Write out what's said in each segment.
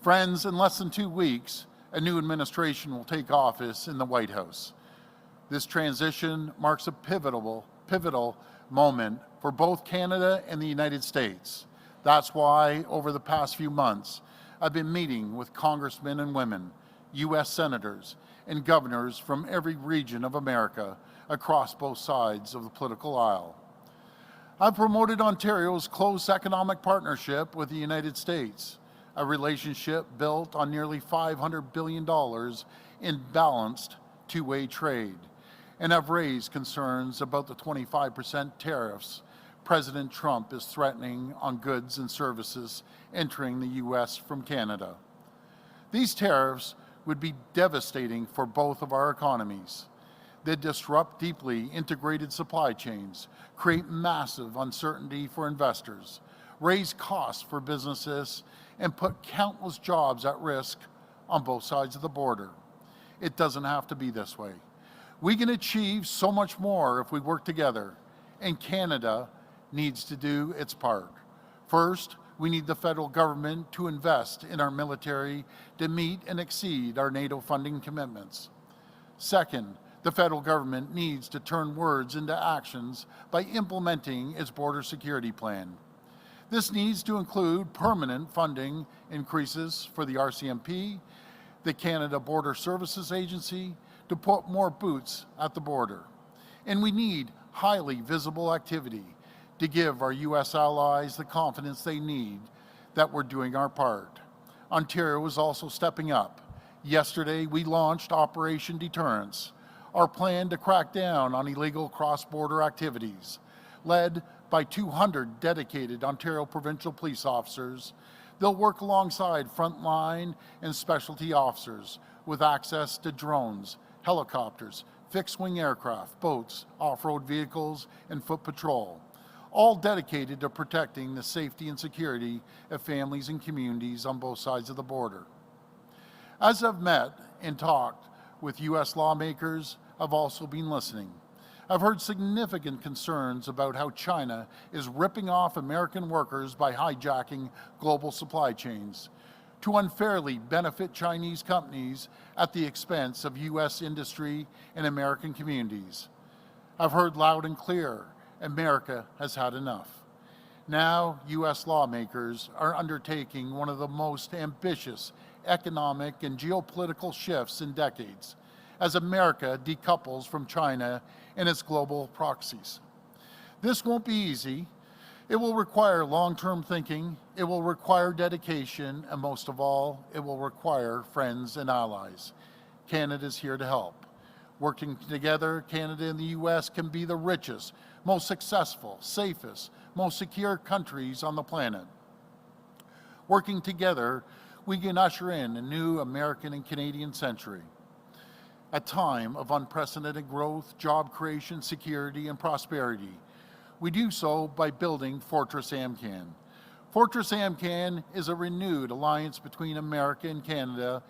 Friends, in less than 2 weeks, a new administration will take office in the White House. This transition marks a pivotal moment for both Canada and the United States. That's why, over the past few months, I've been meeting with congressmen and women, U.S. senators, and governors from every region of America across both sides of the political aisle. I've promoted Ontario's close economic partnership with the United States, a relationship built on nearly $500 billion in balanced two-way trade, and have raised concerns about the 25% tariffs President Trump is threatening on goods and services entering the U.S. from Canada. These tariffs would be devastating for both of our economies. They disrupt deeply integrated supply chains, create massive uncertainty for investors, raise costs for businesses, and put countless jobs at risk on both sides of the border. It doesn't have to be this way. We can achieve so much more if we work together, and Canada needs to do its part. First, we need the federal government to invest in our military to meet and exceed our NATO funding commitments. Second, the federal government needs to turn words into actions by implementing its border security plan. This needs to include permanent funding increases for the RCMP, the Canada Border Services Agency, to put more boots at the border. And we need highly visible activity to give our U.S. allies the confidence they need that we're doing our part. Ontario is also stepping up. Yesterday, we launched Operation Deterrence, our plan to crack down on illegal cross-border activities, led by 200 dedicated Ontario provincial police officers. They'll work alongside frontline and specialty officers with access to drones, helicopters, fixed-wing aircraft, boats, off-road vehicles, and foot patrol, all dedicated to protecting the safety and security of families and communities on both sides of the border. As I've met and talked with U.S. lawmakers, I've also been listening. I've heard significant concerns about how China is ripping off American workers by hijacking global supply chains to unfairly benefit Chinese companies at the expense of U.S. industry and American communities. I've heard loud and clear, America has had enough. Now, U.S. lawmakers are undertaking one of the most ambitious economic and geopolitical shifts in decades, as America decouples from China and its global proxies. This won't be easy. It will require long-term thinking, it will require dedication, and most of all, it will require friends and allies. Canada's here to help. Working together, Canada and the U.S. can be the richest, most successful, safest, most secure countries on the planet. Working together, we can usher in a new American and Canadian century, a time of unprecedented growth, job creation, security, and prosperity. We do so by building Fortress AMCAN. Fortress AMCAN is a renewed alliance between America and Canada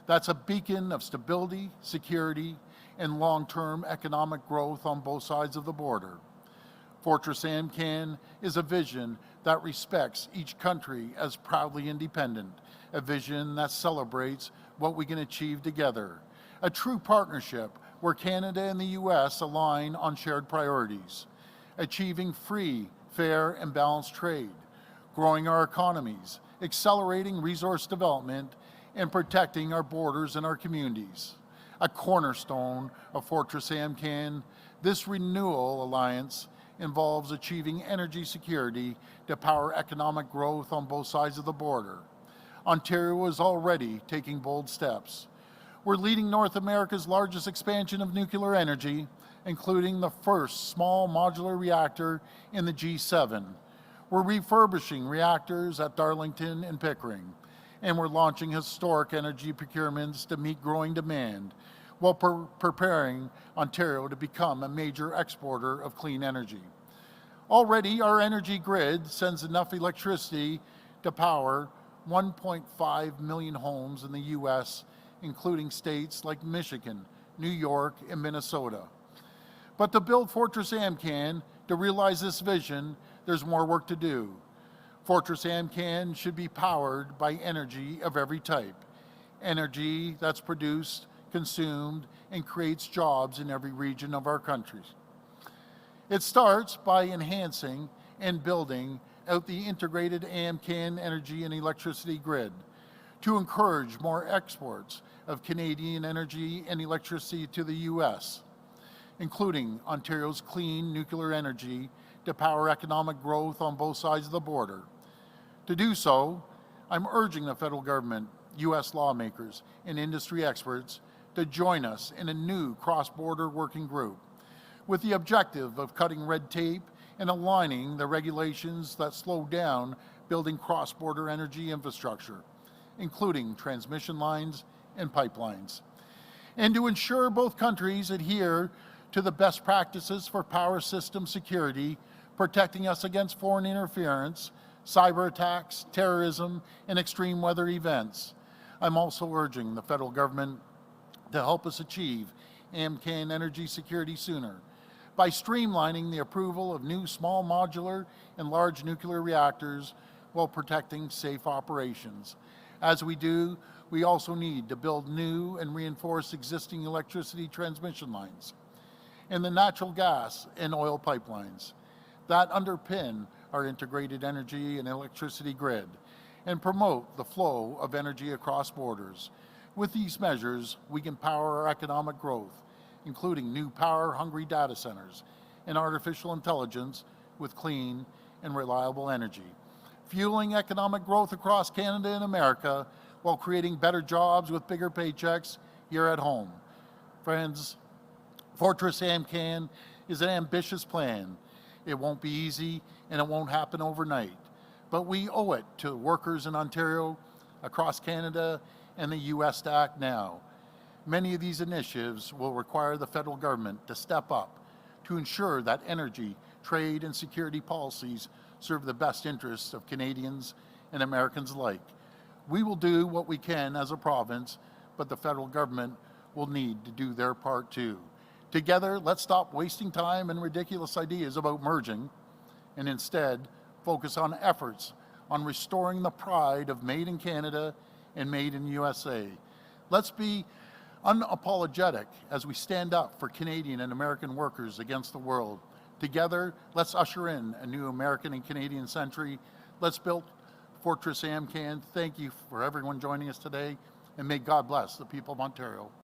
that's a beacon of stability, security, and long-term economic growth on both sides of the border. Fortress AMCAN is a vision that respects each country as proudly independent, a vision that celebrates what we can achieve together, a true partnership where Canada and the U.S. align on shared priorities, achieving free, fair, and balanced trade, growing our economies, accelerating resource development, and protecting our borders and our communities. A cornerstone of Fortress AMCAN, this renewal alliance involves achieving energy security to power economic growth on both sides of the border. Ontario is already taking bold steps. We're leading North America's largest expansion of nuclear energy, including the first small modular reactor in the G7. We're refurbishing reactors at Darlington and Pickering, and we're launching historic energy procurements to meet growing demand while preparing Ontario to become a major exporter of clean energy. Already, our energy grid sends enough electricity to power 1.5 million homes in the U.S., including states like Michigan, New York, and Minnesota. But to build Fortress AMCAN, to realize this vision, there's more work to do. Fortress Amcan should be powered by energy of every type, energy that's produced, consumed, and creates jobs in every region of our country. It starts by enhancing and building out the integrated Amcan energy and electricity grid to encourage more exports of Canadian energy and electricity to the U.S., including Ontario's clean nuclear energy to power economic growth on both sides of the border. To do so, I'm urging the federal government, U.S. lawmakers, and industry experts to join us in a new cross-border working group with the objective of cutting red tape and aligning the regulations that slow down building cross-border energy infrastructure, including transmission lines and pipelines, and to ensure both countries adhere to the best practices for power system security, protecting us against foreign interference, cyber attacks, terrorism, and extreme weather events. I'm also urging the federal government to help us achieve Amcan energy security sooner by streamlining the approval of new small modular and large nuclear reactors while protecting safe operations. As we do, we also need to build new and reinforce existing electricity transmission lines and the natural gas and oil pipelines that underpin our integrated energy and electricity grid and promote the flow of energy across borders. With these measures, we can power our economic growth, including new power-hungry data centers and artificial intelligence with clean and reliable energy, fueling economic growth across Canada and America while creating better jobs with bigger paychecks here at home. Friends, Fortress Amcan is an ambitious plan. It won't be easy and it won't happen overnight, but we owe it to workers in Ontario, across Canada, and the U.S. to act now. Many of these initiatives will require the federal government to step up to ensure that energy, trade, and security policies serve the best interests of Canadians and Americans alike. We will do what we can as a province, but the federal government will need to do their part too. Together, let's stop wasting time and ridiculous ideas about merging and instead focus on efforts on restoring the pride of Made in Canada and Made in USA. Let's be unapologetic as we stand up for Canadian and American workers against the world. Together, let's usher in a new American and Canadian century. Let's build Fortress Amcan. Thank you for everyone joining us today, and may God bless the people of Ontario.